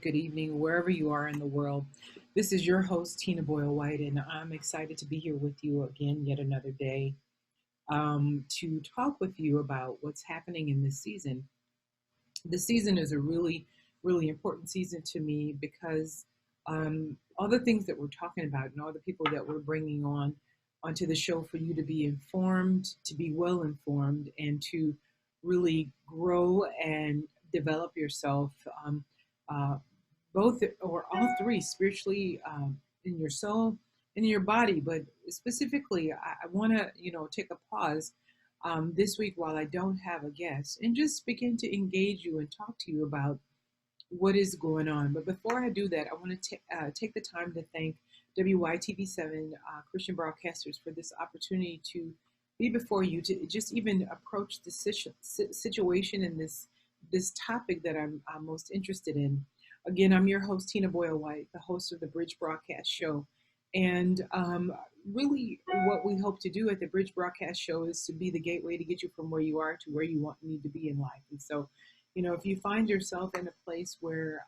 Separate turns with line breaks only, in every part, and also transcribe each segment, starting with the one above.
good evening, wherever you are in the world. This is your host, Tina Boyle White, and I'm excited to be here with you again, yet another day, to talk with you about what's happening in this season. This season is a really important season to me because all the things that we're talking about and all the people that we're bringing on onto the show for you to be informed, to be well informed, and to really grow and develop yourself, uh, both or all three, spiritually, in your soul and in your body. But specifically, I want to take a pause this week while I don't have a guest and just begin to engage you and talk to you about what is going on. But before I do that, I want to take the time to thank WYTV7 Christian broadcasters for this opportunity to be before you, to just even approach the situation and this topic that I'm most interested in. Again, I'm your host, Tina Boyle White, the host of the Bridge Broadcast Show. And really, what we hope to do at the Bridge Broadcast Show is to be the gateway to get you from where you are to where you need to be in life. And so, if you find yourself in a place where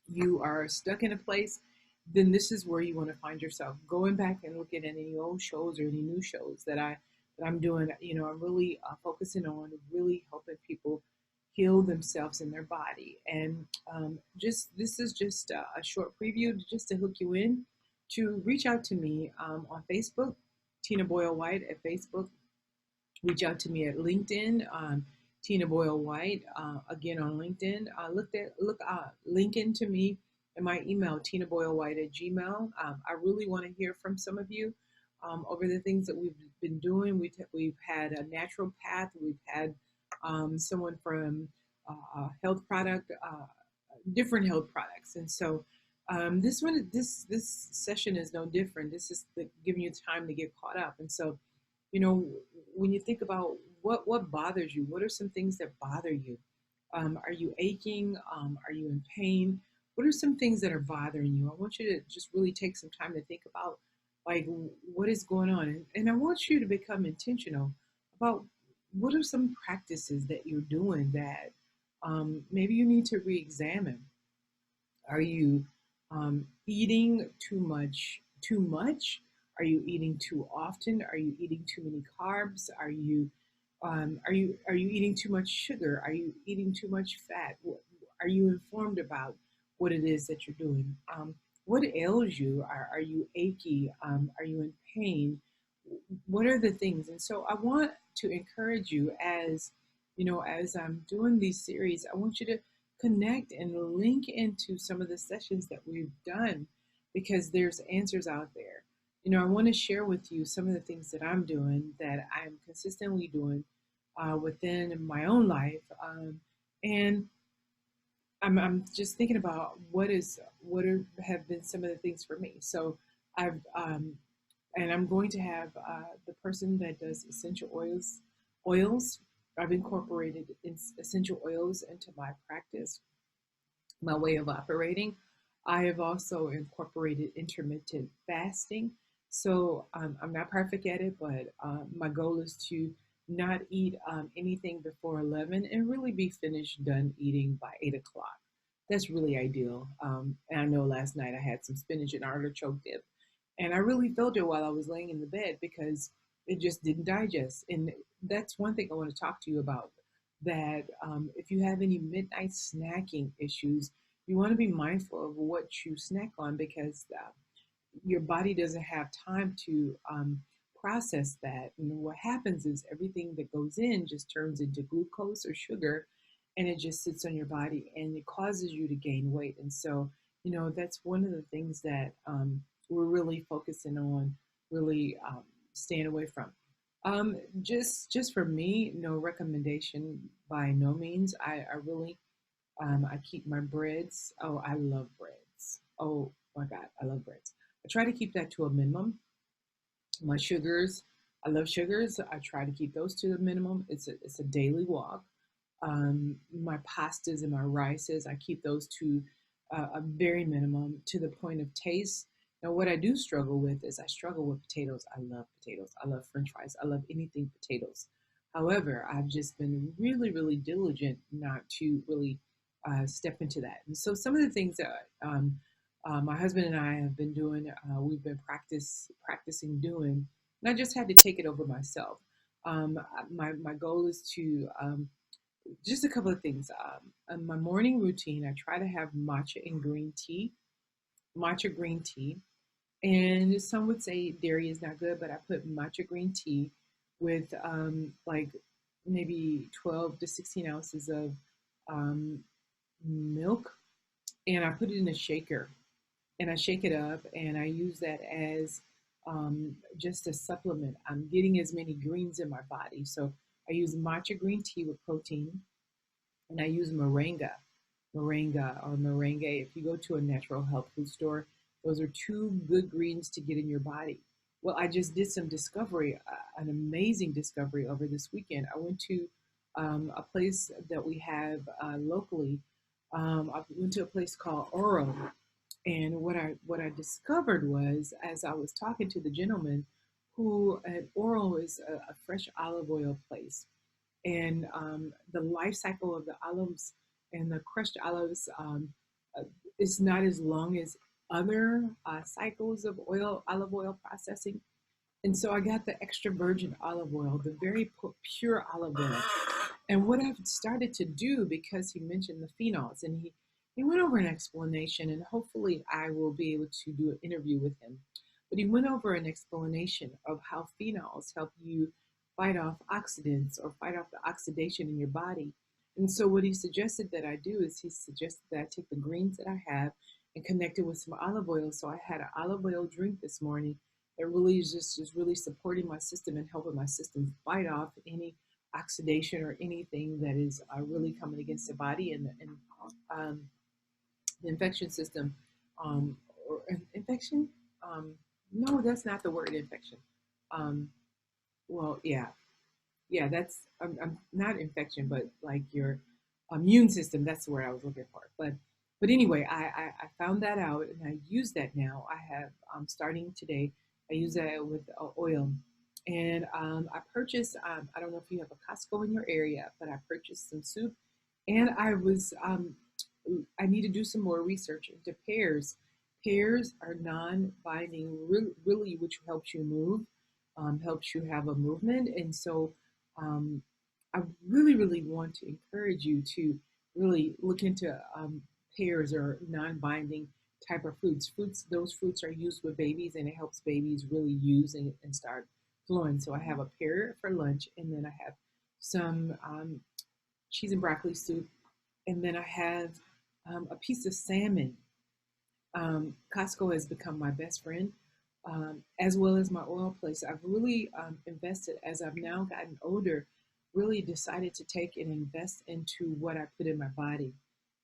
you are stuck in a place, then this is where you want to find yourself. Going back and looking at any old shows or any new shows that I'm doing, I'm really focusing on really helping people heal themselves in their body. And just this is just a short preview just to hook you in to reach out to me on Facebook, Tina Boyle White at Facebook. Reach out to me at LinkedIn, Tina Boyle White. Again on LinkedIn, link into me and my email, tinaboylewhite at gmail. I really want to hear from some of you over the things that we've been doing. We've had a natural path. We've had someone from health product, different health products, and so this session is no different. This is giving you time to get caught up, and so when you think about what bothers you, what are some things that bother you? Are you aching? Are you in pain? What are some things that are bothering you? I want you to just really take some time to think about like what is going on, and I want you to become intentional about what are some practices that you're doing that maybe you need to re-examine. Are you eating too much? Too much? Are you eating too often? Are you eating too many carbs? Are you eating too much sugar? Are you eating too much fat? Are you informed about what it is that you're doing? What ails you? Are you achy? Are you in pain? What are the things? And so I want to encourage you as I'm doing these series, I want you to connect and link into some of the sessions that we've done because there's answers out there. I want to share with you some of the things that I'm doing that I'm consistently doing within my own life. And I'm just thinking about have been some of the things for me. So I'm going to have the person that does essential oils. I've incorporated essential oils into my practice, my way of operating. I have also incorporated intermittent fasting. So I'm not perfect at it, but my goal is to not eat anything before 11 and really be finished, done eating by 8 o'clock. That's really ideal. And I know last night I had some spinach and artichoke dip, and I really felt it while I was laying in the bed because it just didn't digest. And that's one thing I want to talk to you about, that if you have any midnight snacking issues, you want to be mindful of what you snack on because your body doesn't have time to process that. And what happens is everything that goes in just turns into glucose or sugar, and it just sits on your body and it causes you to gain weight. And so, that's one of the things that we're really focusing on, really staying away from. Just for me, no recommendation by no means. I really, I keep my breads. Oh, I love breads. Oh my God, I love breads. I try to keep that to a minimum. My sugars, I love sugars. I try to keep those to the minimum. It's a daily walk. My pastas and my rices, I keep those to a very minimum to the point of taste. Now, what I do struggle with is I struggle with potatoes. I love potatoes. I love French fries. I love anything potatoes. However, I've just been really, really diligent not to really step into that. And so some of the things that my husband and I have been doing, we've been practicing doing, and I just had to take it over myself. My goal is to just a couple of things. In my morning routine, I try to have matcha green tea, and some would say dairy is not good, but I put matcha green tea with like maybe 12 to 16 ounces of um, milk, and I put it in a shaker, and I shake it up, and I use that as just a supplement. I'm getting as many greens in my body, so I use matcha green tea with protein, and I use moringa or moringa. If you go to a natural health food store, those are two good greens to get in your body. Well, I just did some discovery, an amazing discovery over this weekend. I went to a place that we have locally. I went to a place called Oro, and what I discovered was, as I was talking to the gentleman, who at Oro is a fresh olive oil place, and the life cycle of the olives and the crushed olives uh, is not as long as other cycles of olive oil processing. And so I got the extra virgin olive oil, the very pure olive oil. And what I've started to do, because he mentioned the phenols, and he went over an explanation, and hopefully I will be able to do an interview with him. But he went over an explanation of how phenols help you fight off oxidants or fight off the oxidation in your body. And so what he suggested that I do is he suggested that I take the greens that I have and connect it with some olive oil. So I had an olive oil drink this morning that really is really supporting my system and helping my system fight off any oxidation or anything that is really coming against the body, and um, the infection system, or infection. Um, no, that's not the word infection. Um, well, yeah, that's I'm not infection, but like your immune system. That's the word I was looking for. But anyway, I found that out, and I use that now. I have starting today. I use that with oil, and I purchased. I don't know if you have a Costco in your area, but I purchased some soup, and I need to do some more research into pears. Pears are non-binding, really, which helps you move, helps you have a movement, and so um, I really want to encourage you to really look into pears or non-binding type of fruits. Those fruits are used with babies, and it helps babies really use and start flowing. So I have a pear for lunch, and then I have some cheese and broccoli soup, and then I have a piece of salmon. Costco has become my best friend, as well as my oil place. I've really invested, as I've now gotten older, really decided to take and invest into what I put in my body,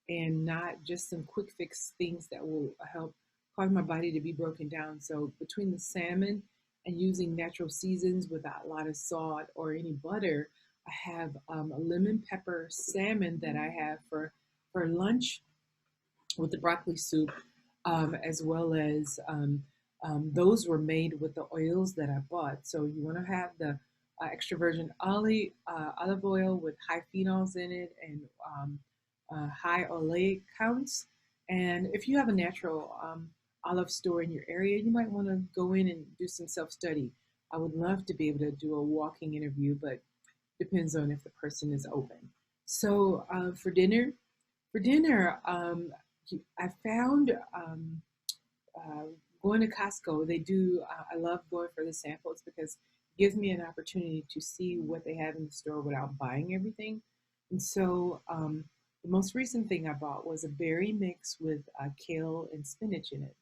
and not just some quick fix things that will help cause my body to be broken down. So between the salmon and using natural seasons without a lot of salt or any butter, I have a lemon pepper salmon that I have for lunch with the broccoli soup, as well as those were made with the oils that I bought. So you want to have the extra virgin olive oil with high phenols in it, and high oleic counts. And if you have a natural olive store in your area, you might want to go in and do some self-study. I would love to be able to do a walking interview, but depends on if the person is open. So for dinner, I found uh, going to Costco. They do. I love going for the samples because it gives me an opportunity to see what they have in the store without buying everything. And so the most recent thing I bought was a berry mix with kale and spinach in it.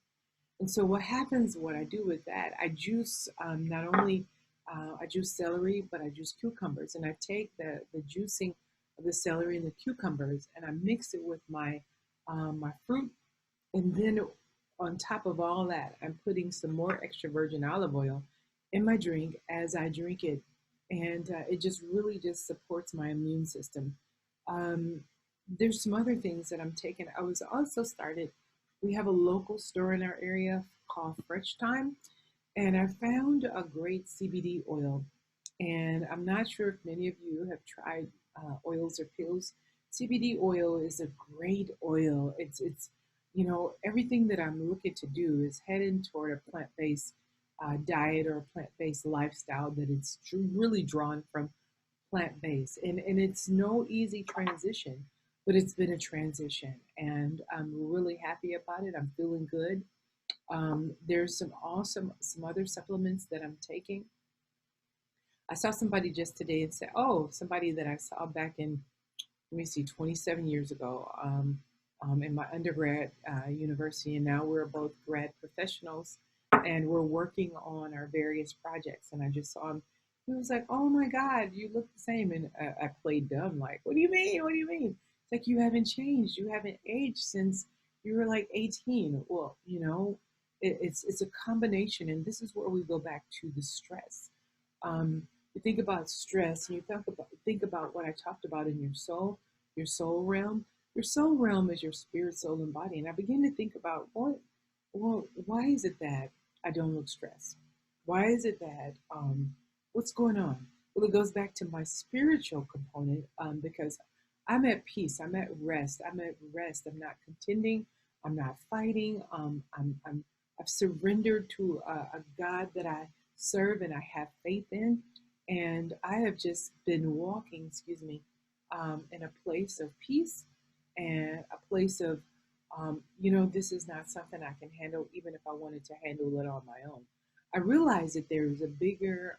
And so what happens, what I do with that, I juice not only I juice celery, but I juice cucumbers, and I take the juicing of the celery and the cucumbers, and I mix it with my fruit, and then on top of all that, I'm putting some more extra virgin olive oil in my drink as I drink it, and it just really just supports my immune system. Um, there's some other things that I'm taking. I was also started. We have a local store in our area called Fresh Time, and I found a great CBD oil. And I'm not sure if many of you have tried oils or pills. CBD oil is a great oil. Everything that I'm looking to do is heading toward a plant-based diet or a plant-based lifestyle that it's really drawn from plant-based. And it's no easy transition, but it's been a transition, and I'm really happy about it. I'm feeling good. There's some other supplements that I'm taking. I saw somebody just today and said, oh, somebody that I saw back in, let me see, 27 years ago, in my undergrad university, and now we're both grad professionals, and we're working on our various projects. And I just saw him. He was like, "Oh my God, you look the same." And I played dumb, like, "What do you mean? What do you mean?" It's like you haven't changed. You haven't aged since you were like 18. Well, it's a combination, and this is where we go back to the stress. You think about stress, and you think about what I talked about in your soul realm. Your soul realm is your spirit, soul, and body. And I begin to think about why is it that I don't look stressed? Why is it that what's going on? Well, it goes back to my spiritual component, because I'm at peace. I'm at rest. I'm at rest. I'm not contending. I'm not fighting. I've surrendered to a God that I serve and I have faith in, and I have just been walking, excuse me, in a place of peace and a place of, this is not something I can handle, even if I wanted to handle it on my own. I realize that there's a bigger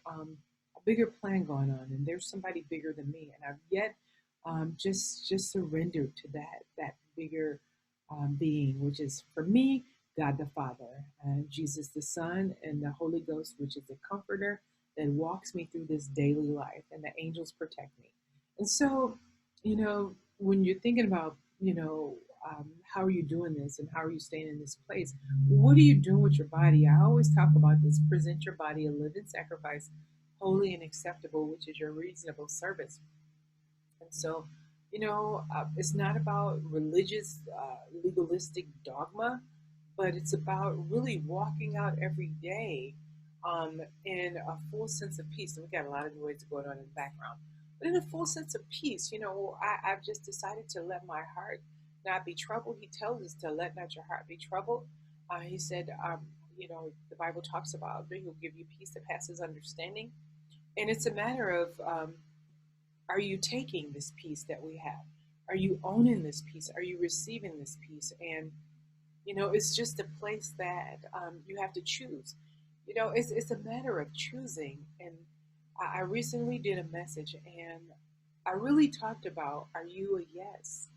plan going on, and there's somebody bigger than me, and I've yet just surrendered to that bigger being, which is for me God the Father, and Jesus the Son, and the Holy Ghost, which is the Comforter that walks me through this daily life, and the angels protect me. And so, when you're thinking about, how are you doing this and how are you staying in this place? What are you doing with your body? I always talk about this: present your body a living sacrifice, holy and acceptable, which is your reasonable service. And so, it's not about religious, legalistic dogma, but it's about really walking out every day in a full sense of peace. And we got a lot of noise going on in the background, but in a full sense of peace. I've just decided to let my heart not be troubled. He tells us to let not your heart be troubled. He said, the Bible talks about that He'll give you peace that passes understanding. And it's a matter of, are you taking this peace that we have? Are you owning this peace? Are you receiving this peace? And it's just a place that you have to choose. It's a matter of choosing. And I recently did a message, and I really talked about, are you a yes?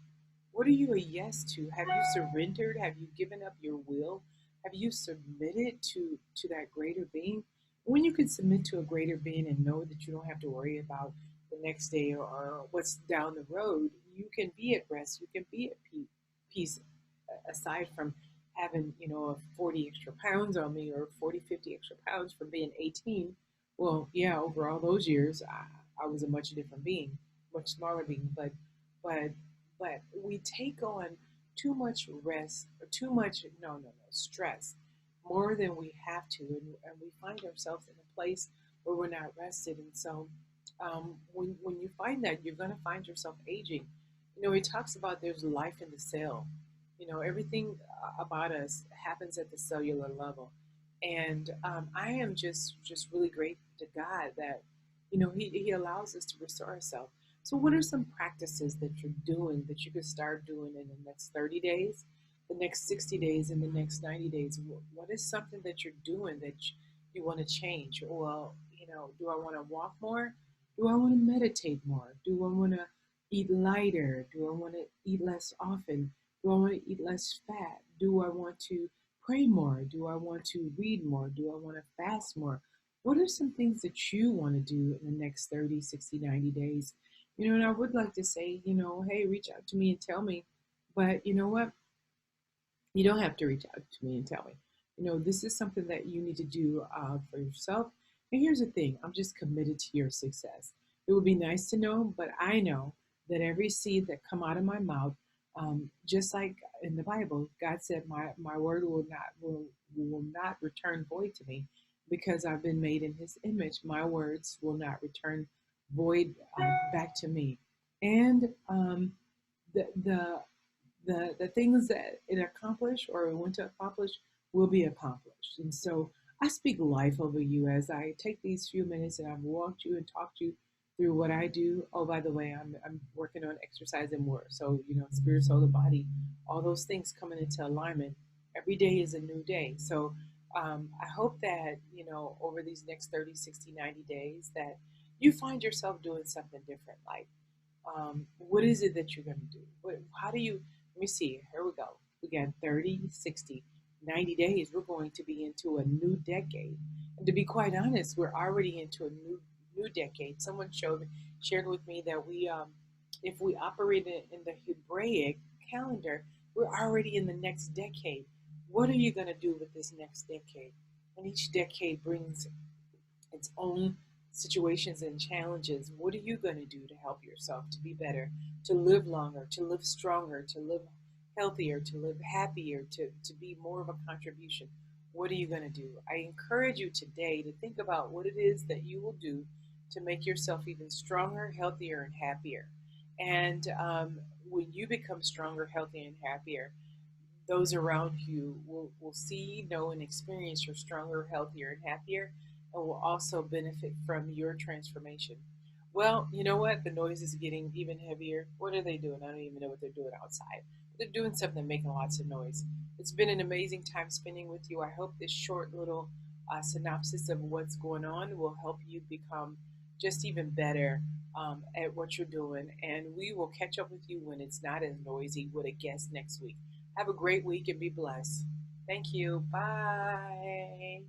What are you a yes to? Have you surrendered? Have you given up your will? Have you submitted to that greater being? When you can submit to a greater being and know that you don't have to worry about the next day or what's down the road, you can be at rest. You can be at peace, aside from having, 40 extra pounds on me, or 40, 50 extra pounds from being 18. Well, yeah, over all those years, I was a much different being, much smaller being. But but we take on too much rest, or too much, no, stress, more than we have to, and we find ourselves in a place where we're not rested. And so when you find that, you're going to find yourself aging. He talks about there's life in the cell. Everything about us happens at the cellular level. And I am just really grateful to God that, He allows us to restore ourselves. So, what are some practices that you're doing that you could start doing in the next 30 days, the next 60 days, and the next 90 days? What is something that you're doing that you want to change? Well, do I want to walk more? Do I want to meditate more? Do I want to eat lighter? Do I want to eat less often? Do I want to eat less fat? Do I want to pray more? Do I want to read more? Do I want to fast more? What are some things that you want to do in the next 30, 60, 90 days? And I would like to say, hey, reach out to me and tell me. But you know what? You don't have to reach out to me and tell me. This is something that you need to do for yourself. And here's the thing: I'm just committed to your success. It would be nice to know, but I know that every seed that come out of my mouth, just like in the Bible, God said, my word will not return void to me, because I've been made in His image. My words will not return void back to me. And the the things that it accomplished or want to accomplish will be accomplished. And so I speak life over you as I take these few minutes and I've walked you and talked you through what I do. Oh, by the way, I'm working on exercise and more. So, spirit, soul, and body, all those things coming into alignment. Every day is a new day. So I hope that, over these next 30, 60, 90 days that you find yourself doing something different. Like, what is it that you're going to do? How do you, let me see, here we go. We got 30, 60, 90 days. We're going to be into a new decade. And to be quite honest, we're already into a new decade. Someone shared with me that if we operate in the Hebraic calendar, we're already in the next decade. What are you going to do with this next decade? And each decade brings its own situations and challenges. What are you going to do to help yourself to be better, to live longer, to live stronger, to live healthier, to live happier, to be more of a contribution? What are you going to do? I encourage you today to think about what it is that you will do to make yourself even stronger, healthier, and happier. And when you become stronger, healthier, and happier, those around you will see, know, and experience you're stronger, healthier, and happier, and will also benefit from your transformation. Well, you know what? The noise is getting even heavier. What are they doing? I don't even know what they're doing outside. They're doing something, making lots of noise. It's been an amazing time spending with you. I hope this short little synopsis of what's going on will help you become just even better at what you're doing. And we will catch up with you when it's not as noisy with a guest next week. Have a great week and be blessed. Thank you. Bye.